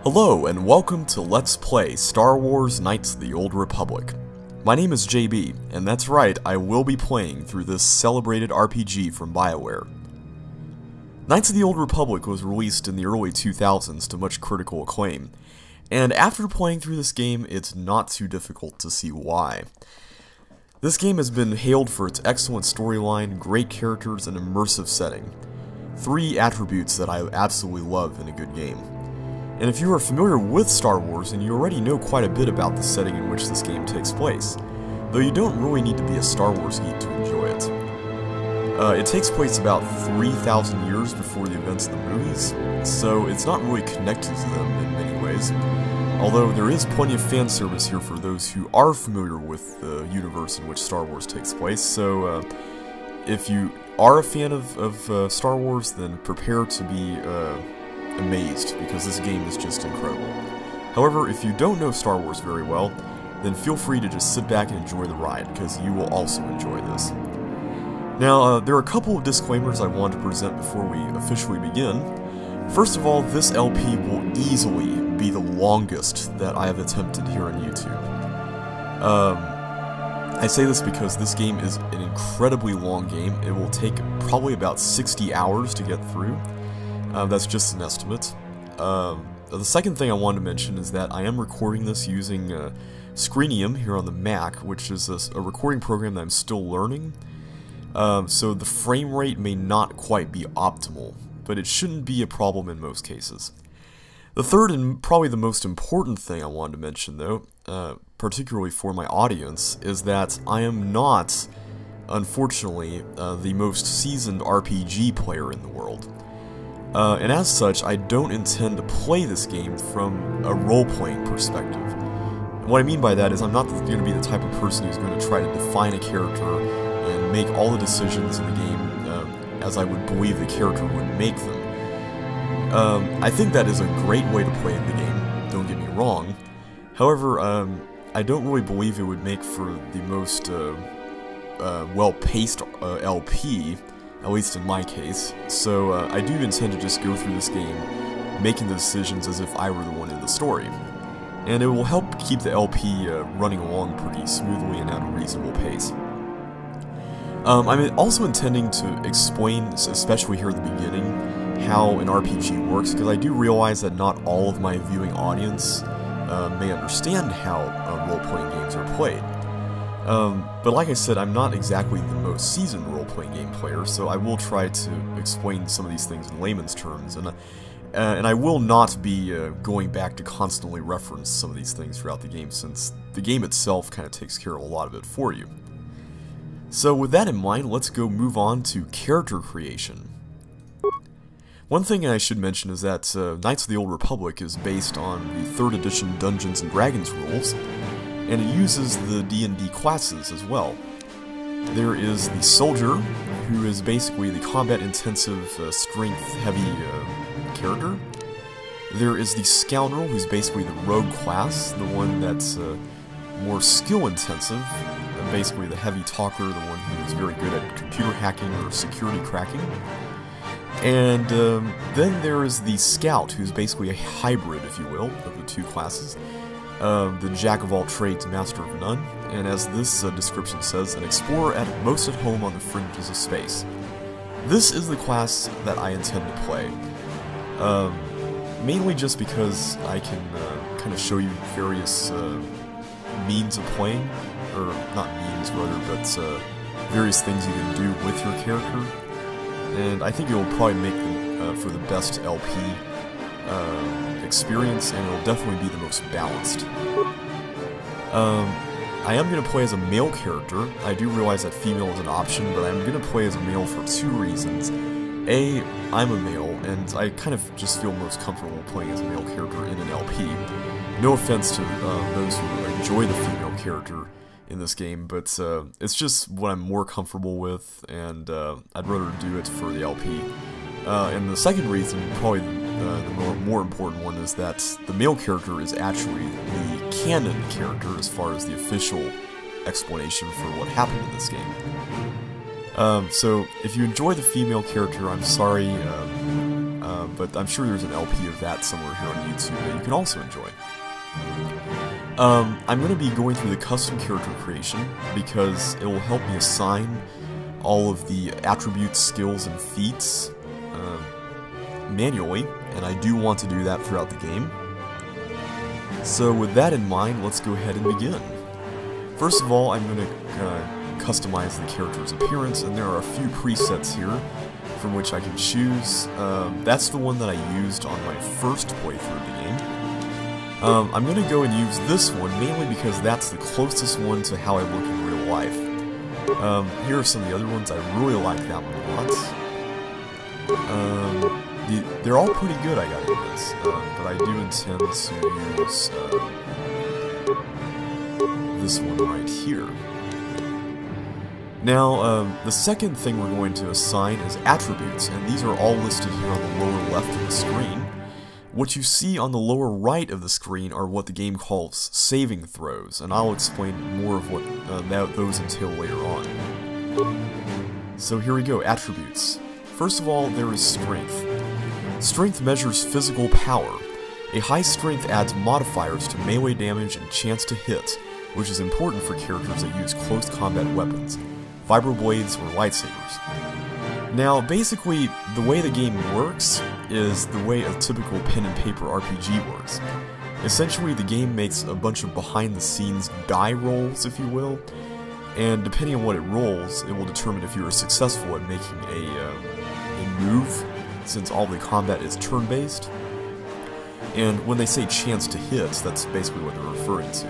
Hello and welcome to Let's Play Star Wars Knights of the Old Republic. My name is JB, and that's right, I will be playing through this celebrated RPG from Bioware. Knights of the Old Republic was released in the early 2000s to much critical acclaim, and after playing through this game, it's not too difficult to see why. This game has been hailed for its excellent storyline, great characters, and immersive setting. Three attributes that I absolutely love in a good game. And if you are familiar with Star Wars, then you already know quite a bit about the setting in which this game takes place, though you don't really need to be a Star Wars geek to enjoy it. It takes place about 3,000 years before the events of the movies, so it's not really connected to them in many ways, although there is plenty of fan service here for those who are familiar with the universe in which Star Wars takes place, so if you are a fan of Star Wars, then prepare to be amazed, because this game is just incredible. However, if you don't know Star Wars very well, then feel free to just sit back and enjoy the ride, because you will also enjoy this. Now, there are a couple of disclaimers I want to present before we officially begin. First of all, this LP will easily be the longest that I have attempted here on YouTube. I say this because this game is an incredibly long game. It will take probably about 60 hours to get through. That's just an estimate. The second thing I wanted to mention is that I am recording this using Screenium here on the Mac, which is a recording program that I'm still learning. So the frame rate may not quite be optimal, but it shouldn't be a problem in most cases. The third and probably the most important thing I wanted to mention, though, particularly for my audience, is that I am not, unfortunately, the most seasoned RPG player in the world. And as such, I don't intend to play this game from a role-playing perspective. And what I mean by that is I'm not going to be the type of person who's going to try to define a character and make all the decisions in the game as I would believe the character would make them. I think that is a great way to play the game, don't get me wrong. However, I don't really believe it would make for the most well-paced LP, at least in my case, so I do intend to just go through this game, making the decisions as if I were the one in the story. And it will help keep the LP running along pretty smoothly and at a reasonable pace. I'm also intending to explain, especially here at the beginning, how an RPG works, because I do realize that not all of my viewing audience may understand how role-playing games are played. But like I said, I'm not exactly the most seasoned role-playing game player, so I will try to explain some of these things in layman's terms, and I will not be going back to constantly reference some of these things throughout the game, since the game itself kind of takes care of a lot of it for you. So with that in mind, let's go move on to character creation. One thing I should mention is that Knights of the Old Republic is based on the 3rd edition Dungeons & Dragons rules, and it uses the D&D classes as well. There is the Soldier, who is basically the combat-intensive, strength-heavy character. There is the Scoundrel, who's basically the rogue class, the one that's more skill-intensive, basically the heavy talker, the one who is very good at computer hacking or security cracking. And then there is the Scout, who's basically a hybrid, if you will, of the two classes. The jack-of-all-trades, master of none, and as this description says, an explorer most at home on the fringes of space. This is the class that I intend to play, mainly just because I can kind of show you various means of playing, or not means rather, but various things you can do with your character, and I think it will probably make them for the best LP experience, and it'll definitely be the most balanced. I am going to play as a male character. I do realize that female is an option, but I'm going to play as a male for two reasons. A, I'm a male, and I kind of just feel most comfortable playing as a male character in an LP. No offense to those who enjoy the female character in this game, but it's just what I'm more comfortable with, and I'd rather do it for the LP. And the second reason, probably the more important one, is that the male character is actually the canon character as far as the official explanation for what happened in this game. So if you enjoy the female character, I'm sorry, but I'm sure there's an LP of that somewhere here on YouTube that you can also enjoy. I'm going to be going through the custom character creation because it will help me assign all of the attributes, skills, and feats manually, and I do want to do that throughout the game. So with that in mind, let's go ahead and begin. First of all, I'm going to customize the character's appearance, and there are a few presets here from which I can choose. That's the one that I used on my first playthrough of the game. I'm going to go and use this one mainly because that's the closest one to how I look in real life. Here are some of the other ones. I really like that one a lot. They're all pretty good, I gotta admit, but I do intend to use this one right here. Now, the second thing we're going to assign is attributes, and these are all listed here on the lower left of the screen. What you see on the lower right of the screen are what the game calls saving throws, and I'll explain more of what those entail later on. So here we go, attributes. First of all, there is strength. Strength measures physical power. A high strength adds modifiers to melee damage and chance to hit, which is important for characters that use close combat weapons, vibroblades or lightsabers. Now, basically, the way the game works is the way a typical pen and paper RPG works. Essentially, the game makes a bunch of behind-the-scenes die rolls, if you will, and depending on what it rolls, it will determine if you are successful at making a move, since all the combat is turn-based. And when they say chance to hit, that's basically what they're referring to.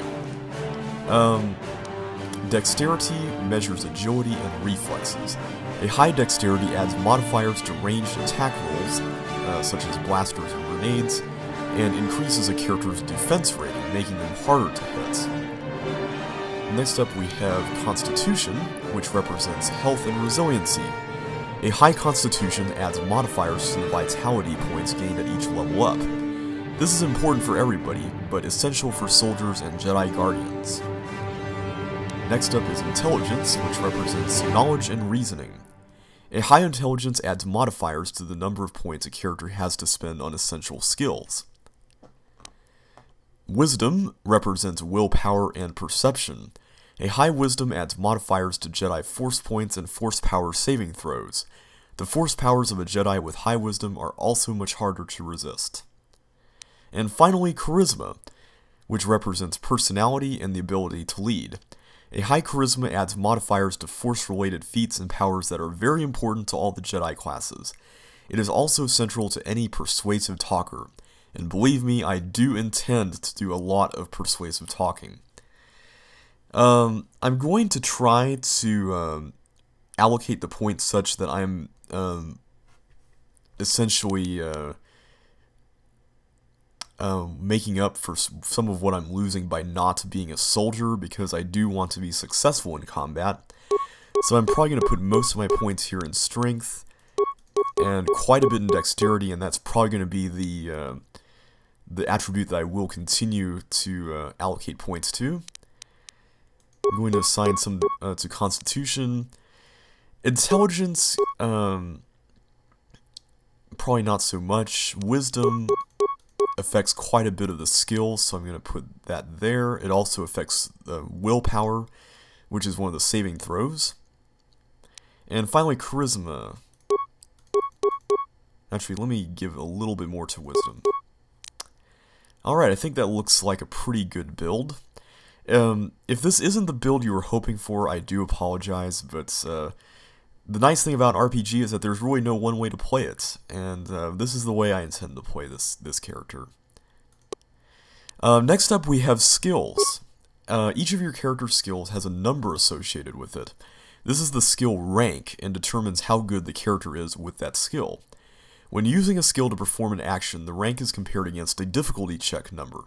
Dexterity measures agility and reflexes. A high dexterity adds modifiers to ranged attack rolls, such as blasters and grenades, and increases a character's defense rating, making them harder to hit. Next up we have Constitution, which represents health and resiliency. A high Constitution adds modifiers to the vitality points gained at each level up. This is important for everybody, but essential for soldiers and Jedi Guardians. Next up is Intelligence, which represents knowledge and reasoning. A high intelligence adds modifiers to the number of points a character has to spend on essential skills. Wisdom represents willpower and perception. A high wisdom adds modifiers to Jedi force points and force power saving throws. The force powers of a Jedi with high wisdom are also much harder to resist. And finally, charisma, which represents personality and the ability to lead. A high charisma adds modifiers to force-related feats and powers that are very important to all the Jedi classes. It is also central to any persuasive talker, and believe me, I do intend to do a lot of persuasive talking. I'm going to try to allocate the points such that I'm essentially making up for some of what I'm losing by not being a soldier, because I do want to be successful in combat. So I'm probably going to put most of my points here in strength, and quite a bit in dexterity, and that's probably going to be the attribute that I will continue to allocate points to. I'm going to assign some to Constitution. Intelligence, probably not so much. Wisdom affects quite a bit of the skills, so I'm going to put that there. It also affects willpower, which is one of the saving throws. And finally, Charisma. Actually, let me give a little bit more to Wisdom. Alright, I think that looks like a pretty good build. If this isn't the build you were hoping for, I do apologize, but the nice thing about RPG is that there's really no one way to play it, and this is the way I intend to play this character. Next up we have skills. Each of your character's skills has a number associated with it. This is the skill rank and determines how good the character is with that skill. When using a skill to perform an action, the rank is compared against a difficulty check number.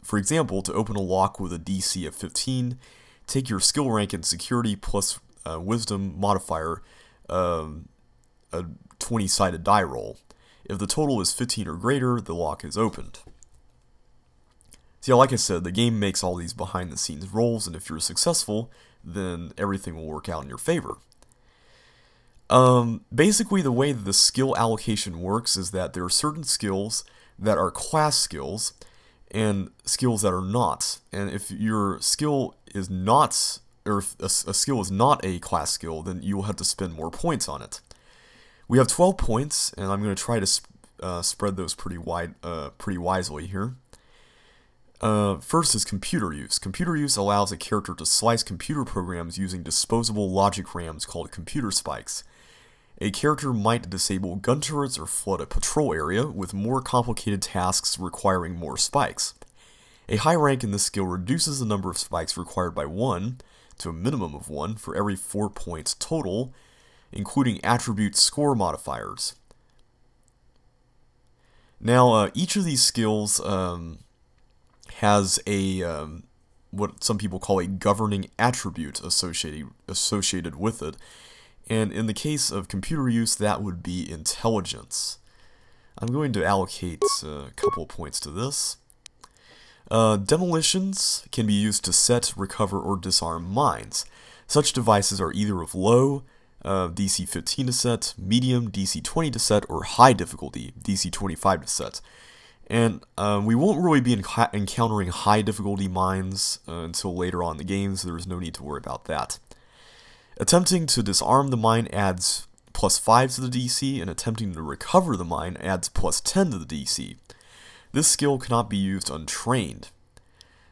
For example, to open a lock with a DC of 15, take your skill rank in security plus wisdom modifier, a 20-sided die roll. If the total is 15 or greater, the lock is opened. So yeah, like I said, the game makes all these behind-the-scenes rolls, and if you're successful, then everything will work out in your favor. Basically, the way the skill allocation works is that there are certain skills that are class skills and skills that are not. And if your skill is not, or if a skill is not a class skill, then you will have to spend more points on it. We have 12 points, and I'm going to try to spread those pretty wisely here. First is computer use. Computer use allows a character to slice computer programs using disposable logic RAMs called computer spikes. A character might disable gun turrets or flood a patrol area with more complicated tasks requiring more spikes. A high rank in this skill reduces the number of spikes required by 1 to a minimum of 1 for every 4 points total, including attribute score modifiers. Now, each of these skills has a what some people call a governing attribute associated with it. And in the case of computer use, that would be intelligence. I'm going to allocate a couple of points to this. Demolitions can be used to set, recover, or disarm mines. Such devices are either of low, DC 15 to set, medium, DC 20 to set, or high difficulty, DC 25 to set. And we won't really be encountering high difficulty mines until later on in the game, so there's no need to worry about that. Attempting to disarm the mine adds +5 to the DC, and attempting to recover the mine adds +10 to the DC. This skill cannot be used untrained.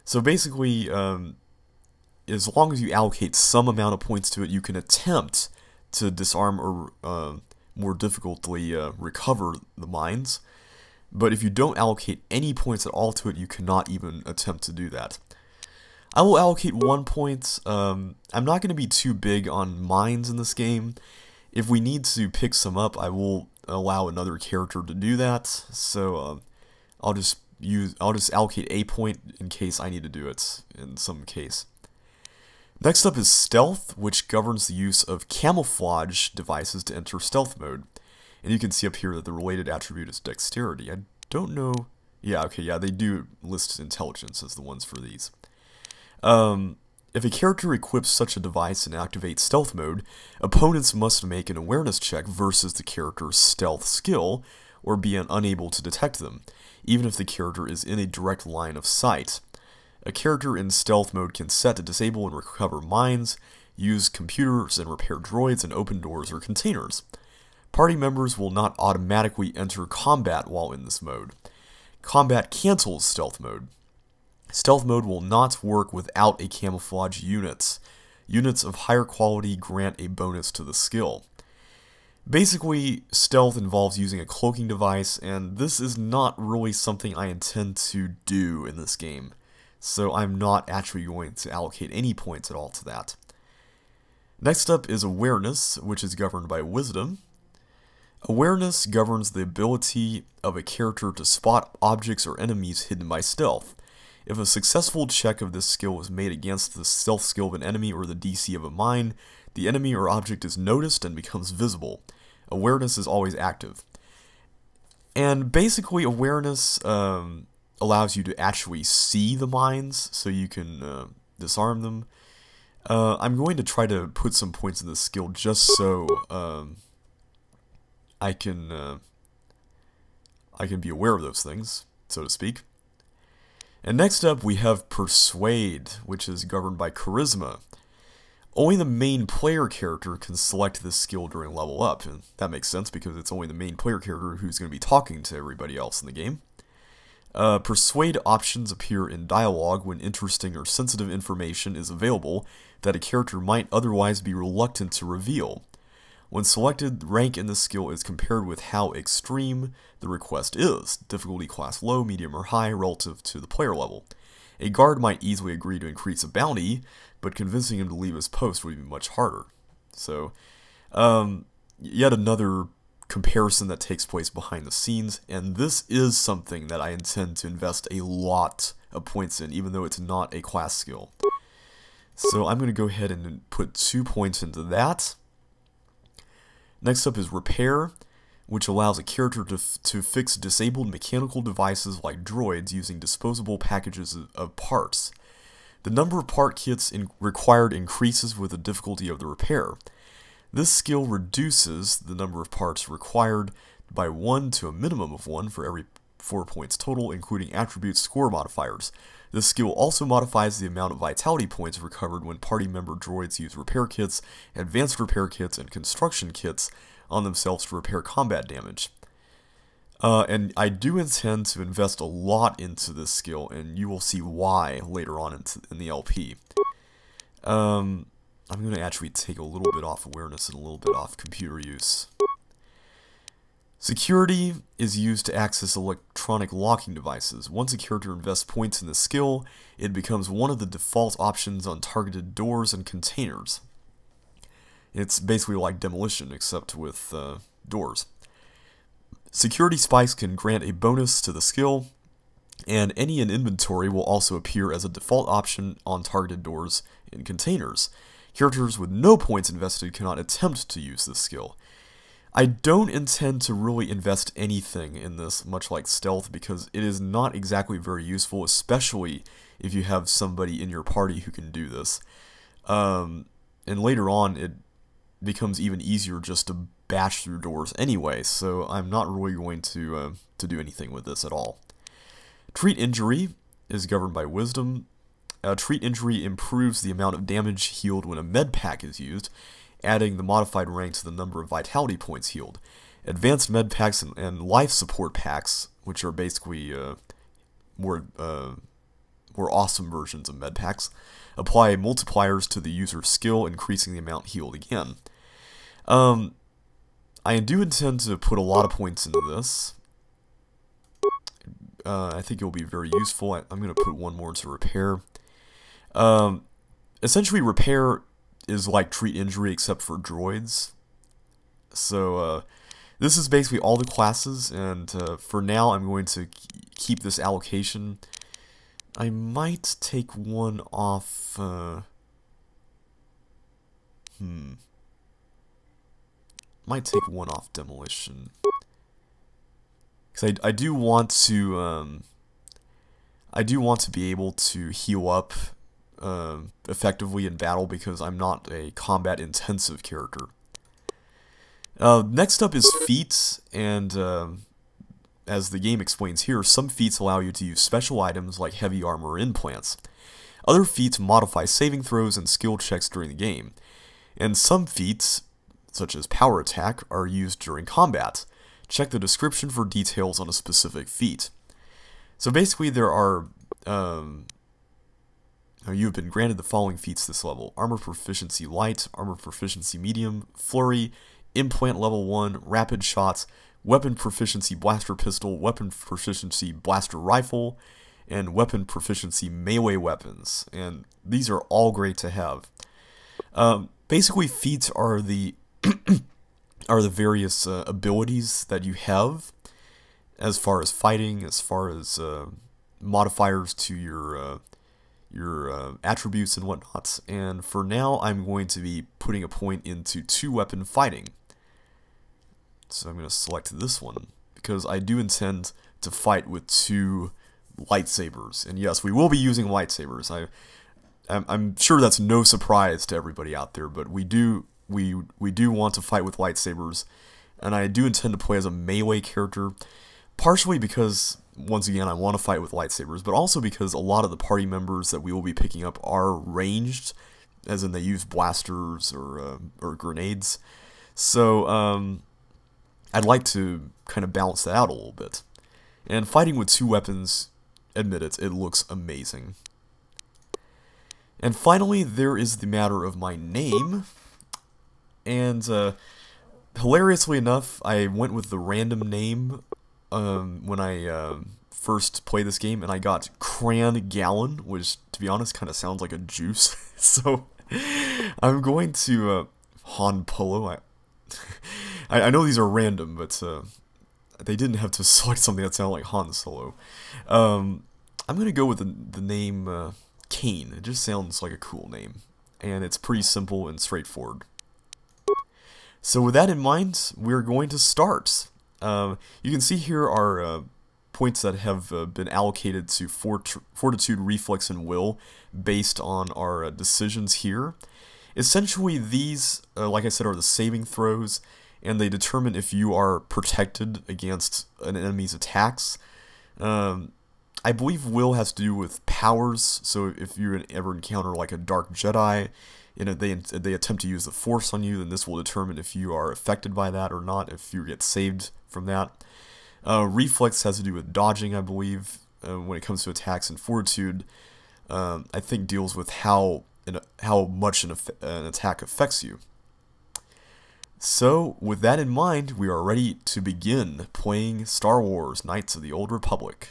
So basically, as long as you allocate some amount of points to it, you can attempt to disarm or more difficultly recover the mines. But if you don't allocate any points at all to it, you cannot even attempt to do that. I will allocate 1 point. I'm not going to be too big on mines in this game. If we need to pick some up, I will allow another character to do that. So I'll just allocate a point in case I need to do it in some case. Next up is stealth, which governs the use of camouflage devices to enter stealth mode. And you can see up here that the related attribute is dexterity. I don't know. Yeah, okay, yeah, they do list intelligence as the ones for these. If a character equips such a device and activates stealth mode, opponents must make an awareness check versus the character's stealth skill, or be unable to detect them, even if the character is in a direct line of sight. A character in stealth mode can set to disable and recover mines, use computers and repair droids, and open doors or containers. Party members will not automatically enter combat while in this mode. Combat cancels stealth mode. Stealth mode will not work without a camouflage unit. Units of higher quality grant a bonus to the skill. Basically, stealth involves using a cloaking device, and this is not really something I intend to do in this game. So I'm not actually going to allocate any points at all to that. Next up is awareness, which is governed by wisdom. Awareness governs the ability of a character to spot objects or enemies hidden by stealth. If a successful check of this skill is made against the stealth skill of an enemy or the DC of a mine, the enemy or object is noticed and becomes visible. Awareness is always active. And basically, awareness allows you to actually see the mines, so you can disarm them. I'm going to try to put some points in this skill just so I can be aware of those things, so to speak. And next up we have Persuade, which is governed by Charisma. Only the main player character can select this skill during level up, and that makes sense because it's only the main player character who's going to be talking to everybody else in the game. Persuade options appear in dialogue when interesting or sensitive information is available that a character might otherwise be reluctant to reveal. When selected, rank in this skill is compared with how extreme the request is, difficulty class low, medium, or high relative to the player level. A guard might easily agree to increase a bounty, but convincing him to leave his post would be much harder. So, yet another comparison that takes place behind the scenes, and this is something that I intend to invest a lot of points in, even though it's not a class skill. So I'm going to go ahead and put 2 points into that. Next up is Repair, which allows a character to fix disabled mechanical devices like droids using disposable packages of parts. The number of part kits required increases with the difficulty of the repair. This skill reduces the number of parts required by 1 to a minimum of 1 for every 4 points total, including attribute score modifiers. This skill also modifies the amount of vitality points recovered when party member droids use repair kits, advanced repair kits, and construction kits on themselves to repair combat damage. And I do intend to invest a lot into this skill, and you will see why later on in the LP. I'm going to actually take a little bit off awareness and a little bit off computer use. Security is used to access electronic locking devices. Once a character invests points in the skill, it becomes one of the default options on targeted doors and containers. It's basically like demolition, except with doors. Security spikes can grant a bonus to the skill, and any in inventory will also appear as a default option on targeted doors and containers. Characters with no points invested cannot attempt to use this skill. I don't intend to really invest anything in this, much like stealth, because it is not exactly very useful, especially if you have somebody in your party who can do this. And later on, it becomes even easier just to bash through doors anyway, so I'm not really going to do anything with this at all. Treat Injury is governed by Wisdom. Treat Injury improves the amount of damage healed when a med pack is used, adding the modified rank to the number of vitality points healed. Advanced med packs and life support packs, which are basically more awesome versions of med packs, apply multipliers to the user's skill, increasing the amount healed again. I do intend to put a lot of points into this. I think it will be very useful. I'm going to put one more into repair. Essentially, repair is like treat injury except for droids. So this is basically all the classes, and for now I'm going to keep this allocation. I might take one off. Might take one off demolition, because I do want to. I do want to be able to heal up effectively in battle, because I'm not a combat intensive character. Next up is feats, and as the game explains here, some feats allow you to use special items like heavy armor or implants. Other feats modify saving throws and skill checks during the game, and some feats, such as power attack, are used during combat. Check the description for details on a specific feat. So basically there are, you have been granted the following feats this level: Armor Proficiency Light, Armor Proficiency Medium, Flurry, Implant Level 1, Rapid Shots, Weapon Proficiency Blaster Pistol, Weapon Proficiency Blaster Rifle, and Weapon Proficiency Melee Weapons. And these are all great to have. Basically, feats are the various abilities that you have, as far as fighting, as far as modifiers to your attributes and whatnot. And for now, I'm going to be putting a point into 2-weapon fighting. So I'm going to select this one, because I do intend to fight with 2 lightsabers. And yes, we will be using lightsabers. I'm sure that's no surprise to everybody out there, but we do want to fight with lightsabers, and I do intend to play as a melee character, partially because, once again, I want to fight with lightsabers, but also because a lot of the party members that we will be picking up are ranged, as in they use blasters or grenades. So I'd like to kind of balance that out a little bit. And fighting with 2 weapons, admit it looks amazing. And finally, there is the matter of my name. And hilariously enough, I went with the random name when I first played this game, and I got Cran Gallon, which, to be honest, kind of sounds like a juice. So I'm going to Han Polo. I know these are random, but they didn't have to select something that sounded like Han Solo. I'm going to go with the name Kane. It just sounds like a cool name, and it's pretty simple and straightforward. So with that in mind, we're going to start. You can see here are points that have been allocated to Fortitude, Reflex, and Will based on our decisions here. Essentially, these, like I said, are the saving throws, and they determine if you are protected against an enemy's attacks. I believe will has to do with powers, so if you ever encounter like a Dark Jedi, and if they attempt to use the Force on you, then this will determine if you are affected by that or not, if you get saved from that. Reflex has to do with dodging, I believe, when it comes to attacks, and Fortitude, I think, deals with how much an attack affects you. So, with that in mind, we are ready to begin playing Star Wars Knights of the Old Republic.